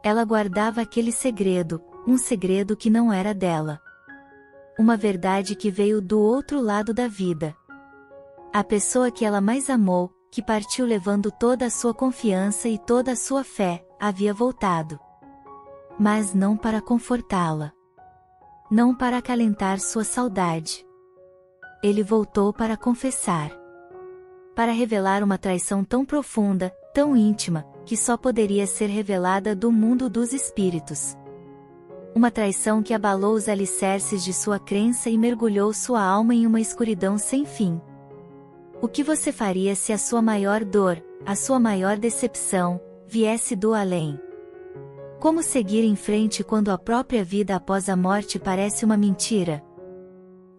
Ela guardava aquele segredo, um segredo que não era dela. Uma verdade que veio do outro lado da vida. A pessoa que ela mais amou, que partiu levando toda a sua confiança e toda a sua fé, havia voltado. Mas não para confortá-la. Não para acalentar sua saudade. Ele voltou para confessar. Para revelar uma traição tão profunda, tão íntima, que só poderia ser revelada do mundo dos espíritos. Uma traição que abalou os alicerces de sua crença e mergulhou sua alma em uma escuridão sem fim. O que você faria se a sua maior dor, a sua maior decepção, viesse do além? Como seguir em frente quando a própria vida após a morte parece uma mentira?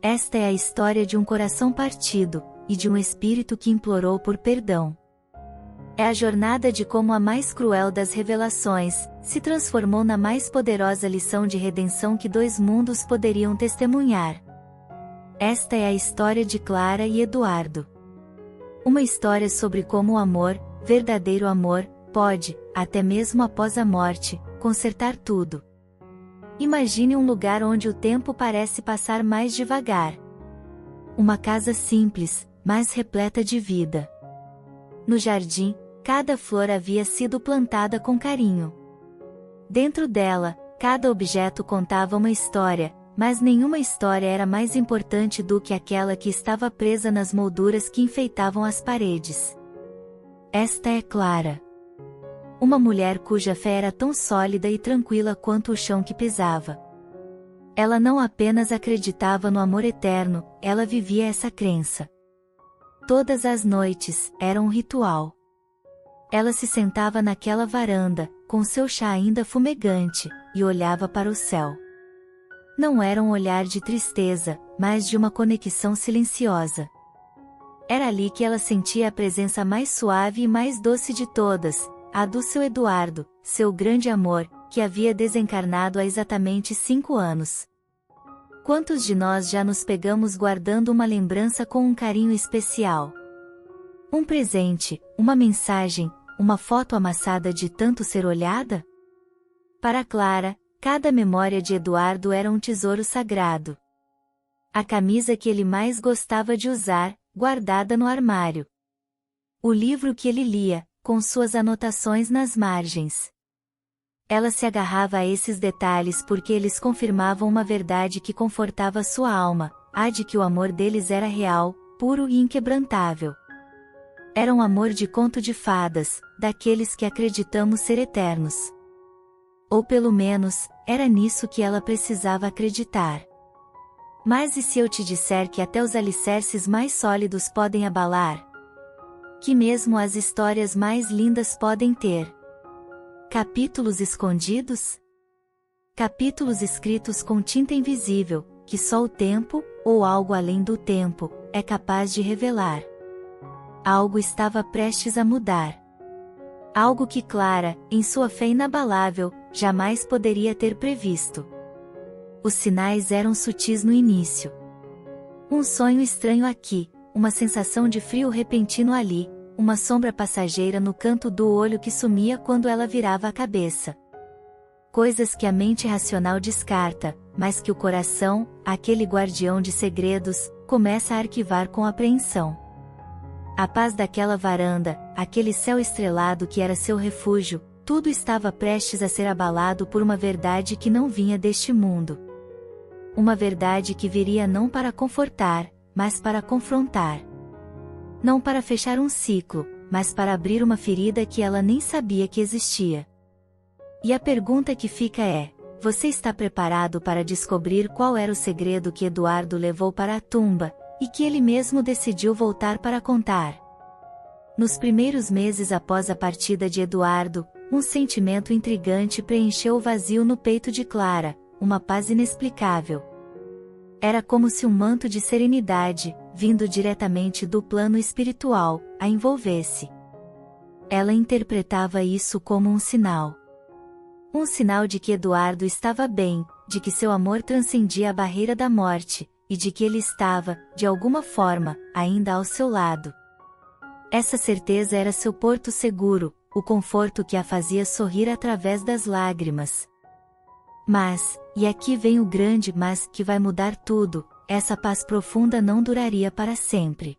Esta é a história de um coração partido, e de um espírito que implorou por perdão. É a jornada de como a mais cruel das revelações se transformou na mais poderosa lição de redenção que dois mundos poderiam testemunhar. Esta é a história de Clara e Eduardo. Uma história sobre como o amor, verdadeiro amor, pode, até mesmo após a morte, consertar tudo. Imagine um lugar onde o tempo parece passar mais devagar. Uma casa simples, mas repleta de vida. No jardim, cada flor havia sido plantada com carinho. Dentro dela, cada objeto contava uma história, mas nenhuma história era mais importante do que aquela que estava presa nas molduras que enfeitavam as paredes. Esta é Clara. Uma mulher cuja fé era tão sólida e tranquila quanto o chão que pisava. Ela não apenas acreditava no amor eterno, ela vivia essa crença. Todas as noites, era um ritual. Ela se sentava naquela varanda, com seu chá ainda fumegante, e olhava para o céu. Não era um olhar de tristeza, mas de uma conexão silenciosa. Era ali que ela sentia a presença mais suave e mais doce de todas, a do seu Eduardo, seu grande amor, que havia desencarnado há exatamente 5 anos. Quantos de nós já nos pegamos guardando uma lembrança com um carinho especial? Um presente, uma mensagem, uma foto amassada de tanto ser olhada? Para Clara, cada memória de Eduardo era um tesouro sagrado. A camisa que ele mais gostava de usar, guardada no armário. O livro que ele lia, com suas anotações nas margens. Ela se agarrava a esses detalhes porque eles confirmavam uma verdade que confortava sua alma, a de que o amor deles era real, puro e inquebrantável. Era um amor de conto de fadas, daqueles que acreditamos ser eternos. Ou pelo menos, era nisso que ela precisava acreditar. Mas e se eu te disser que até os alicerces mais sólidos podem abalar? Que mesmo as histórias mais lindas podem ter capítulos escondidos? Capítulos escritos com tinta invisível, que só o tempo, ou algo além do tempo, é capaz de revelar. Algo estava prestes a mudar. Algo que Clara, em sua fé inabalável, jamais poderia ter previsto. Os sinais eram sutis no início. Um sonho estranho aqui, uma sensação de frio repentino ali, uma sombra passageira no canto do olho que sumia quando ela virava a cabeça. Coisas que a mente racional descarta, mas que o coração, aquele guardião de segredos, começa a arquivar com apreensão. A paz daquela varanda, aquele céu estrelado que era seu refúgio, tudo estava prestes a ser abalado por uma verdade que não vinha deste mundo. Uma verdade que viria não para confortar, mas para confrontar. Não para fechar um ciclo, mas para abrir uma ferida que ela nem sabia que existia. E a pergunta que fica é: você está preparado para descobrir qual era o segredo que Eduardo levou para a tumba, e que ele mesmo decidiu voltar para contar? Nos primeiros meses após a partida de Eduardo, um sentimento intrigante preencheu o vazio no peito de Clara, uma paz inexplicável. Era como se um manto de serenidade, vindo diretamente do plano espiritual, a envolvesse. Ela interpretava isso como um sinal. Um sinal de que Eduardo estava bem, de que seu amor transcendia a barreira da morte, e de que ele estava, de alguma forma, ainda ao seu lado. Essa certeza era seu porto seguro, o conforto que a fazia sorrir através das lágrimas. Mas, e aqui vem o grande mas que vai mudar tudo, essa paz profunda não duraria para sempre.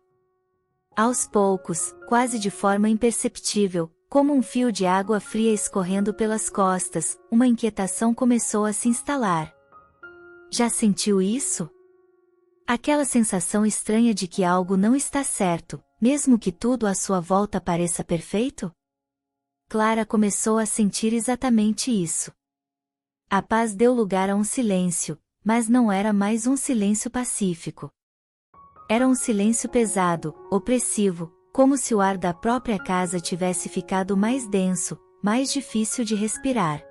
Aos poucos, quase de forma imperceptível, como um fio de água fria escorrendo pelas costas, uma inquietação começou a se instalar. Já sentiu isso? Aquela sensação estranha de que algo não está certo, mesmo que tudo à sua volta pareça perfeito? Clara começou a sentir exatamente isso. A paz deu lugar a um silêncio, mas não era mais um silêncio pacífico. Era um silêncio pesado, opressivo, como se o ar da própria casa tivesse ficado mais denso, mais difícil de respirar.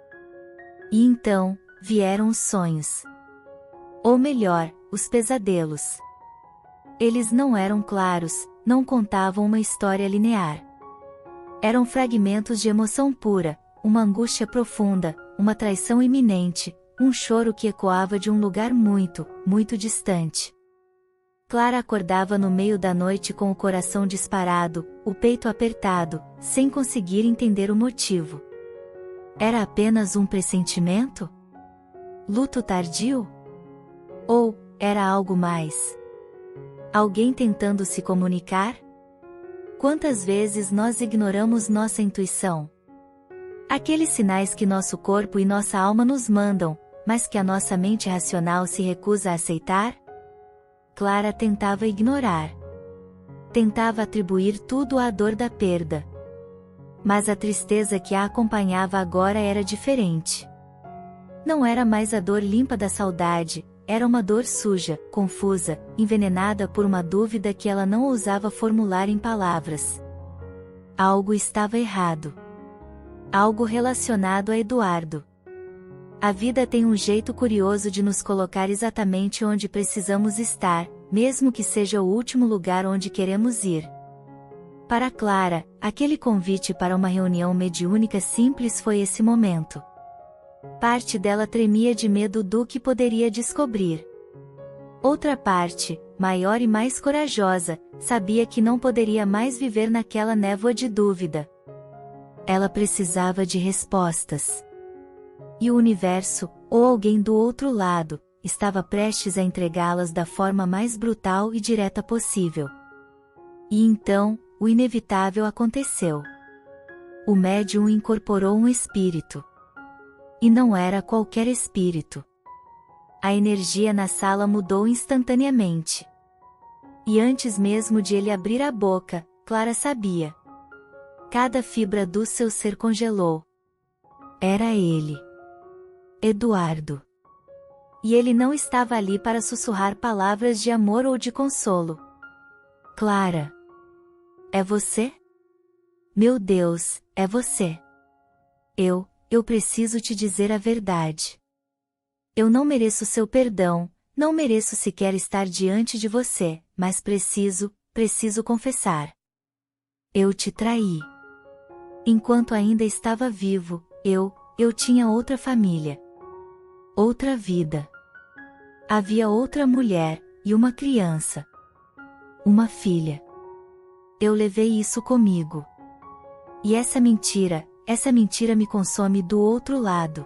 E então, vieram os sonhos. Ou melhor, os pesadelos. Eles não eram claros, não contavam uma história linear. Eram fragmentos de emoção pura, uma angústia profunda, uma traição iminente, um choro que ecoava de um lugar muito, muito distante. Clara acordava no meio da noite com o coração disparado, o peito apertado, sem conseguir entender o motivo. Era apenas um pressentimento? Luto tardio? Ou, era algo mais? Alguém tentando se comunicar? Quantas vezes nós ignoramos nossa intuição? Aqueles sinais que nosso corpo e nossa alma nos mandam, mas que a nossa mente racional se recusa a aceitar? Clara tentava ignorar. Tentava atribuir tudo à dor da perda. Mas a tristeza que a acompanhava agora era diferente. Não era mais a dor limpa da saudade, era uma dor suja, confusa, envenenada por uma dúvida que ela não ousava formular em palavras. Algo estava errado. Algo relacionado a Eduardo. A vida tem um jeito curioso de nos colocar exatamente onde precisamos estar, mesmo que seja o último lugar onde queremos ir. Para Clara, aquele convite para uma reunião mediúnica simples foi esse momento. Parte dela tremia de medo do que poderia descobrir. Outra parte, maior e mais corajosa, sabia que não poderia mais viver naquela névoa de dúvida. Ela precisava de respostas. E o universo, ou alguém do outro lado, estava prestes a entregá-las da forma mais brutal e direta possível. E então, o inevitável aconteceu. O médium incorporou um espírito. E não era qualquer espírito. A energia na sala mudou instantaneamente. E antes mesmo de ele abrir a boca, Clara sabia. Cada fibra do seu ser congelou. Era ele. Eduardo. E ele não estava ali para sussurrar palavras de amor ou de consolo. Clara. É você? Meu Deus, é você. Eu preciso te dizer a verdade. Eu não mereço seu perdão, não mereço sequer estar diante de você, mas preciso confessar. Eu te traí. Enquanto ainda estava vivo, eu tinha outra família. Outra vida. Havia outra mulher, e uma criança. Uma filha. Eu levei isso comigo. E essa mentira me consome do outro lado.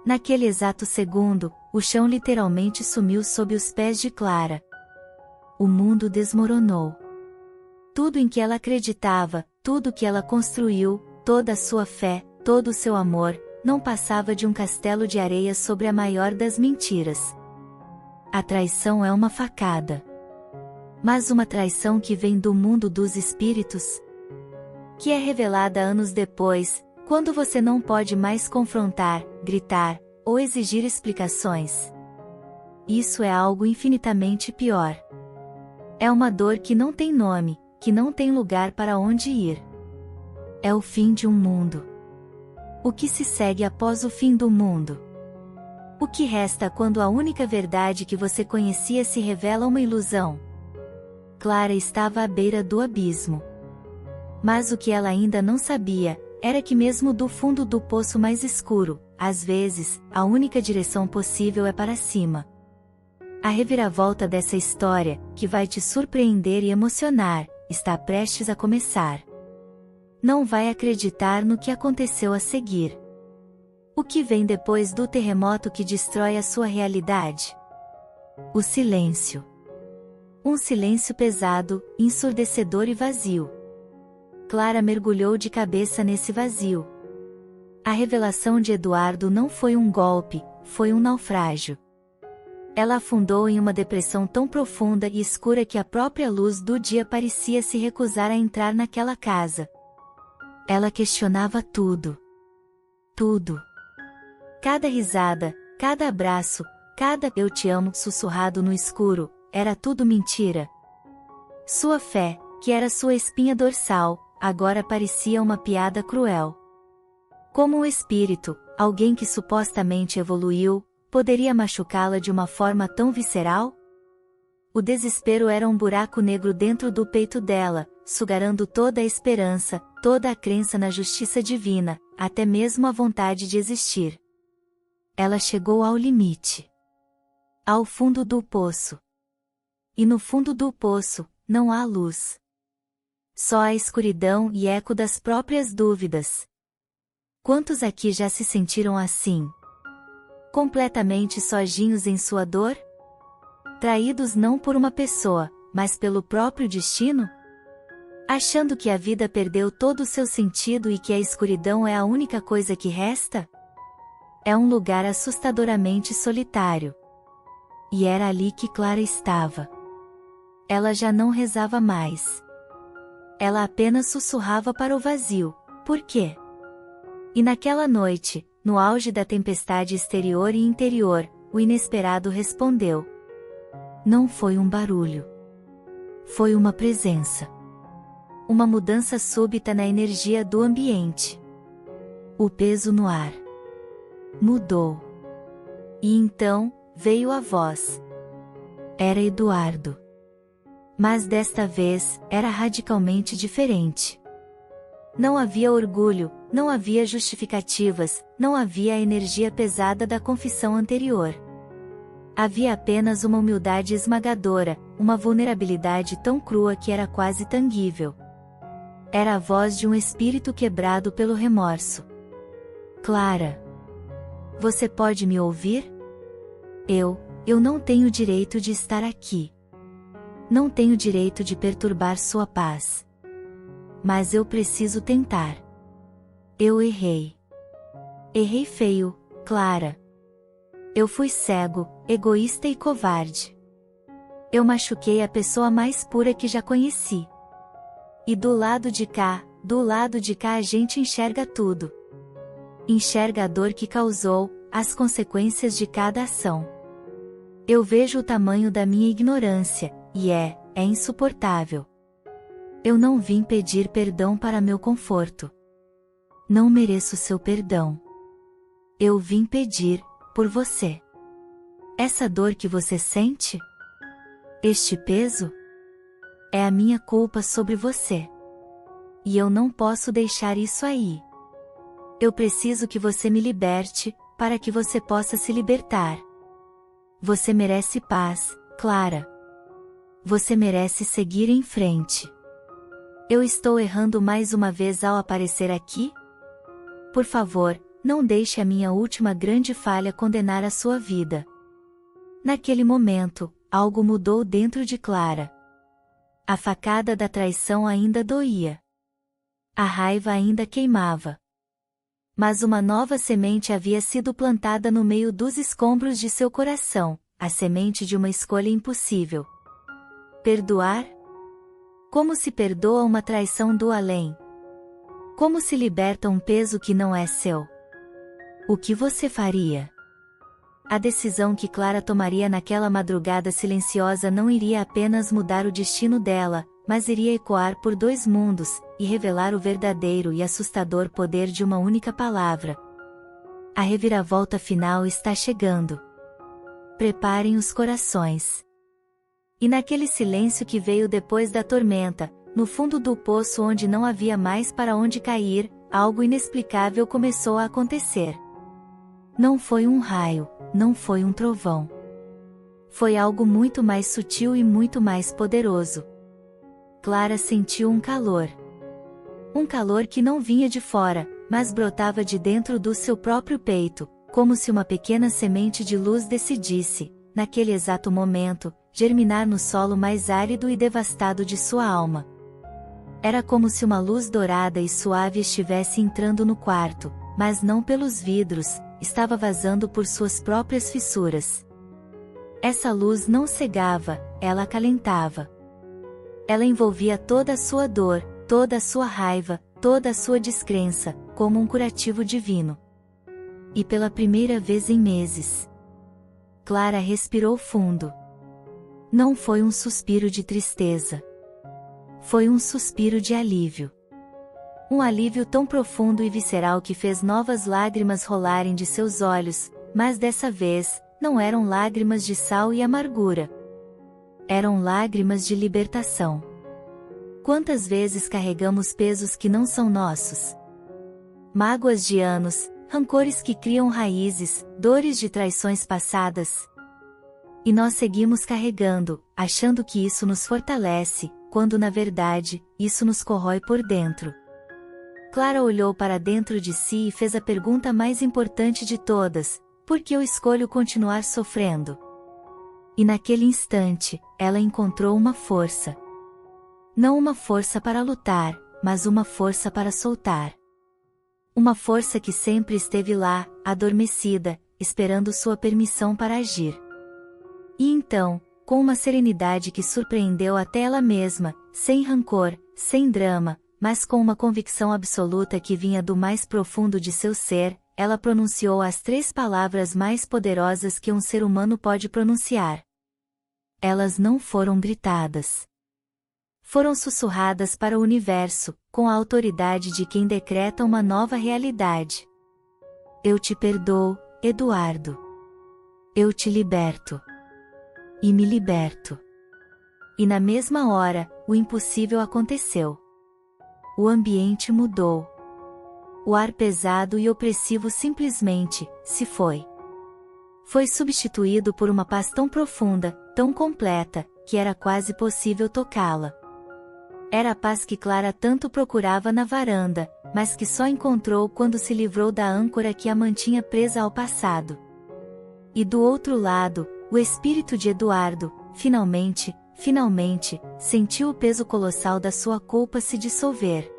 Naquele exato segundo, o chão literalmente sumiu sob os pés de Clara. O mundo desmoronou. Tudo em que ela acreditava, tudo que ela construiu, toda a sua fé, todo o seu amor, não passava de um castelo de areia sobre a maior das mentiras. A traição é uma facada. Mas uma traição que vem do mundo dos espíritos? Que é revelada anos depois, quando você não pode mais confrontar, gritar, ou exigir explicações. Isso é algo infinitamente pior. É uma dor que não tem nome, que não tem lugar para onde ir. É o fim de um mundo. O que se segue após o fim do mundo? O que resta quando a única verdade que você conhecia se revela uma ilusão? Clara estava à beira do abismo. Mas o que ela ainda não sabia, era que mesmo do fundo do poço mais escuro, às vezes, a única direção possível é para cima. A reviravolta dessa história, que vai te surpreender e emocionar, está prestes a começar. não vai acreditar no que aconteceu a seguir. O que vem depois do terremoto que destrói a sua realidade? O silêncio. Um silêncio pesado, ensurdecedor e vazio. Clara mergulhou de cabeça nesse vazio. A revelação de Eduardo não foi um golpe, foi um naufrágio. Ela afundou em uma depressão tão profunda e escura que a própria luz do dia parecia se recusar a entrar naquela casa. Ela questionava tudo. Tudo. Cada risada, cada abraço, cada "eu te amo" sussurrado no escuro, era tudo mentira. Sua fé, que era sua espinha dorsal, agora parecia uma piada cruel. Como um espírito, alguém que supostamente evoluiu, poderia machucá-la de uma forma tão visceral? O desespero era um buraco negro dentro do peito dela, sugarando toda a esperança, toda a crença na justiça divina, até mesmo a vontade de existir. Ela chegou ao limite. Ao fundo do poço. E no fundo do poço, não há luz. Só a escuridão e eco das próprias dúvidas. Quantos aqui já se sentiram assim? Completamente sozinhos em sua dor? Traídos não por uma pessoa, mas pelo próprio destino? Achando que a vida perdeu todo o seu sentido e que a escuridão é a única coisa que resta? É um lugar assustadoramente solitário. E era ali que Clara estava. Ela já não rezava mais. Ela apenas sussurrava para o vazio. Por quê? E naquela noite, no auge da tempestade exterior e interior, o inesperado respondeu. Não foi um barulho. Foi uma presença. Uma mudança súbita na energia do ambiente. O peso no ar mudou. E então, veio a voz. Era Eduardo. Mas desta vez, era radicalmente diferente. Não havia orgulho, não havia justificativas, não havia a energia pesada da confissão anterior. Havia apenas uma humildade esmagadora, uma vulnerabilidade tão crua que era quase tangível. Era a voz de um espírito quebrado pelo remorso. Clara. Você pode me ouvir? Eu não tenho direito de estar aqui. Não tenho direito de perturbar sua paz. Mas eu preciso tentar. Eu errei. Errei feio, Clara. Eu fui cego, egoísta e covarde. Eu machuquei a pessoa mais pura que já conheci. E do lado de cá a gente enxerga tudo. Enxerga a dor que causou, as consequências de cada ação. Eu vejo o tamanho da minha ignorância, e é insuportável. Eu não vim pedir perdão para meu conforto. Não mereço seu perdão. Eu vim pedir, por você. Essa dor que você sente? Este peso? É a minha culpa sobre você. E eu não posso deixar isso aí. Eu preciso que você me liberte, para que você possa se libertar. Você merece paz, Clara. Você merece seguir em frente. Eu estou errando mais uma vez ao aparecer aqui? Por favor, não deixe a minha última grande falha condenar a sua vida. Naquele momento, algo mudou dentro de Clara. A facada da traição ainda doía. A raiva ainda queimava. Mas uma nova semente havia sido plantada no meio dos escombros de seu coração, a semente de uma escolha impossível. Perdoar? Como se perdoa uma traição do além? Como se liberta um peso que não é seu? O que você faria? A decisão que Clara tomaria naquela madrugada silenciosa não iria apenas mudar o destino dela, mas iria ecoar por 2 mundos, e revelar o verdadeiro e assustador poder de uma única palavra. A reviravolta final está chegando. Preparem os corações. E naquele silêncio que veio depois da tormenta, no fundo do poço onde não havia mais para onde cair, algo inexplicável começou a acontecer. Não foi um raio, não foi um trovão. Foi algo muito mais sutil e muito mais poderoso. Clara sentiu um calor. Um calor que não vinha de fora, mas brotava de dentro do seu próprio peito, como se uma pequena semente de luz decidisse, naquele exato momento, germinar no solo mais árido e devastado de sua alma. Era como se uma luz dourada e suave estivesse entrando no quarto, mas não pelos vidros, estava vazando por suas próprias fissuras. Essa luz não cegava, ela acalentava. Ela envolvia toda a sua dor, toda a sua raiva, toda a sua descrença, como um curativo divino. E pela primeira vez em meses, Clara respirou fundo. Não foi um suspiro de tristeza. Foi um suspiro de alívio. Um alívio tão profundo e visceral que fez novas lágrimas rolarem de seus olhos, mas dessa vez, não eram lágrimas de sal e amargura. Eram lágrimas de libertação. Quantas vezes carregamos pesos que não são nossos? Mágoas de anos, rancores que criam raízes, dores de traições passadas. E nós seguimos carregando, achando que isso nos fortalece, quando na verdade, isso nos corrói por dentro. Clara olhou para dentro de si e fez a pergunta mais importante de todas: por que eu escolho continuar sofrendo? E naquele instante, ela encontrou uma força. Não uma força para lutar, mas uma força para soltar. Uma força que sempre esteve lá, adormecida, esperando sua permissão para agir. E então, com uma serenidade que surpreendeu até ela mesma, sem rancor, sem drama, mas com uma convicção absoluta que vinha do mais profundo de seu ser, ela pronunciou as 3 palavras mais poderosas que um ser humano pode pronunciar. Elas não foram gritadas. Foram sussurradas para o universo, com a autoridade de quem decreta uma nova realidade. Eu te perdoo, Eduardo. Eu te liberto. E me liberto. E na mesma hora, o impossível aconteceu. O ambiente mudou. O ar pesado e opressivo simplesmente se foi. Foi substituído por uma paz tão profunda, tão completa, que era quase possível tocá-la. Era a paz que Clara tanto procurava na varanda, mas que só encontrou quando se livrou da âncora que a mantinha presa ao passado. E do outro lado, o espírito de Eduardo, finalmente, sentiu o peso colossal da sua culpa se dissolver.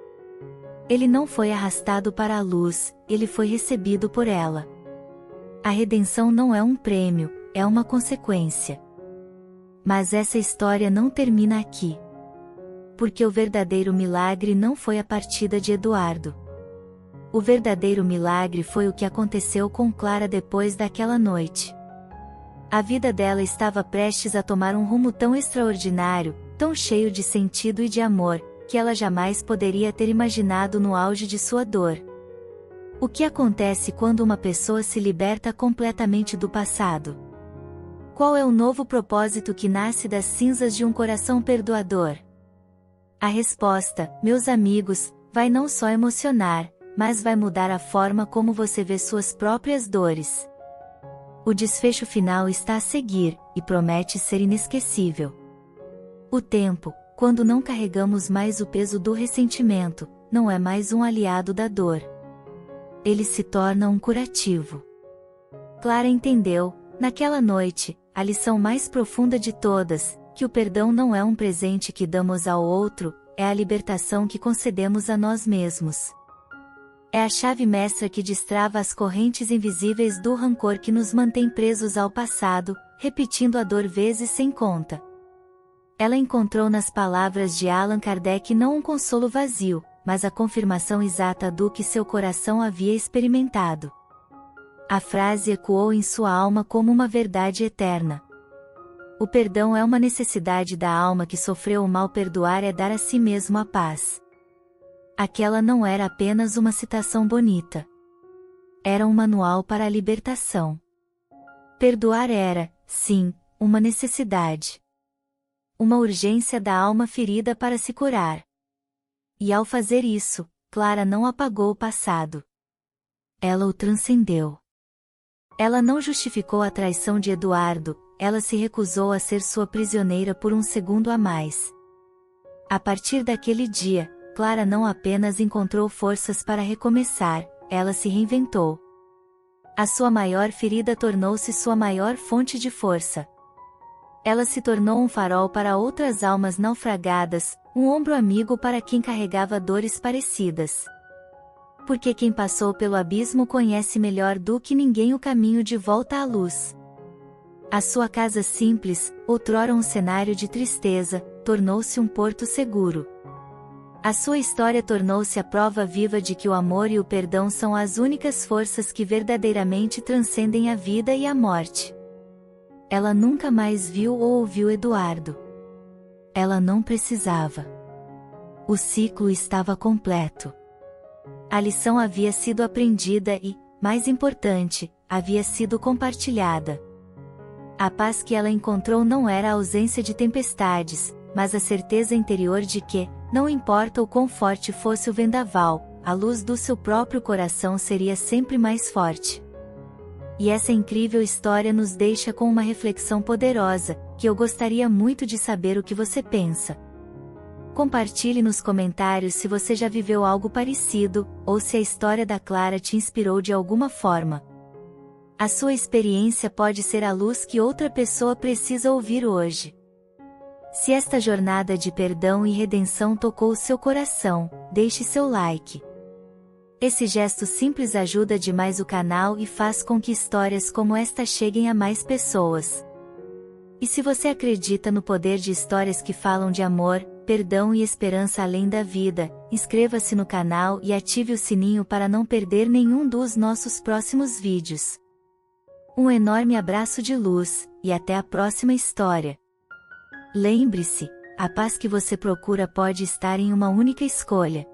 Ele não foi arrastado para a luz, ele foi recebido por ela. A redenção não é um prêmio, é uma consequência. Mas essa história não termina aqui. Porque o verdadeiro milagre não foi a partida de Eduardo. O verdadeiro milagre foi o que aconteceu com Clara depois daquela noite. A vida dela estava prestes a tomar um rumo tão extraordinário, tão cheio de sentido e de amor, que ela jamais poderia ter imaginado no auge de sua dor. O que acontece quando uma pessoa se liberta completamente do passado? Qual é o novo propósito que nasce das cinzas de um coração perdoador? A resposta, meus amigos, vai não só emocionar, mas vai mudar a forma como você vê suas próprias dores. O desfecho final está a seguir, e promete ser inesquecível. O tempo, quando não carregamos mais o peso do ressentimento, não é mais um aliado da dor. Ele se torna um curativo. Clara entendeu, naquela noite, a lição mais profunda de todas, que o perdão não é um presente que damos ao outro, é a libertação que concedemos a nós mesmos. É a chave mestra que destrava as correntes invisíveis do rancor que nos mantém presos ao passado, repetindo a dor vezes sem conta. Ela encontrou nas palavras de Allan Kardec não um consolo vazio, mas a confirmação exata do que seu coração havia experimentado. A frase ecoou em sua alma como uma verdade eterna. O perdão é uma necessidade da alma que sofreu o mal. Perdoar é dar a si mesmo a paz. Aquela não era apenas uma citação bonita. Era um manual para a libertação. Perdoar era, sim, uma necessidade. Uma urgência da alma ferida para se curar. E ao fazer isso, Clara não apagou o passado. Ela o transcendeu. Ela não justificou a traição de Eduardo, ela se recusou a ser sua prisioneira por um segundo a mais. A partir daquele dia, Clara não apenas encontrou forças para recomeçar, ela se reinventou. A sua maior ferida tornou-se sua maior fonte de força. Ela se tornou um farol para outras almas naufragadas, um ombro amigo para quem carregava dores parecidas. Porque quem passou pelo abismo conhece melhor do que ninguém o caminho de volta à luz. A sua casa simples, outrora um cenário de tristeza, tornou-se um porto seguro. A sua história tornou-se a prova viva de que o amor e o perdão são as únicas forças que verdadeiramente transcendem a vida e a morte. Ela nunca mais viu ou ouviu Eduardo. Ela não precisava. O ciclo estava completo. A lição havia sido aprendida e, mais importante, havia sido compartilhada. A paz que ela encontrou não era a ausência de tempestades, mas a certeza interior de que, não importa o quão forte fosse o vendaval, a luz do seu próprio coração seria sempre mais forte. E essa incrível história nos deixa com uma reflexão poderosa, que eu gostaria muito de saber o que você pensa. Compartilhe nos comentários se você já viveu algo parecido, ou se a história da Clara te inspirou de alguma forma. A sua experiência pode ser a luz que outra pessoa precisa ouvir hoje. Se esta jornada de perdão e redenção tocou o seu coração, deixe seu like. Esse gesto simples ajuda demais o canal e faz com que histórias como esta cheguem a mais pessoas. E se você acredita no poder de histórias que falam de amor, perdão e esperança além da vida, inscreva-se no canal e ative o sininho para não perder nenhum dos nossos próximos vídeos. Um enorme abraço de luz, e até a próxima história. Lembre-se, a paz que você procura pode estar em uma única escolha.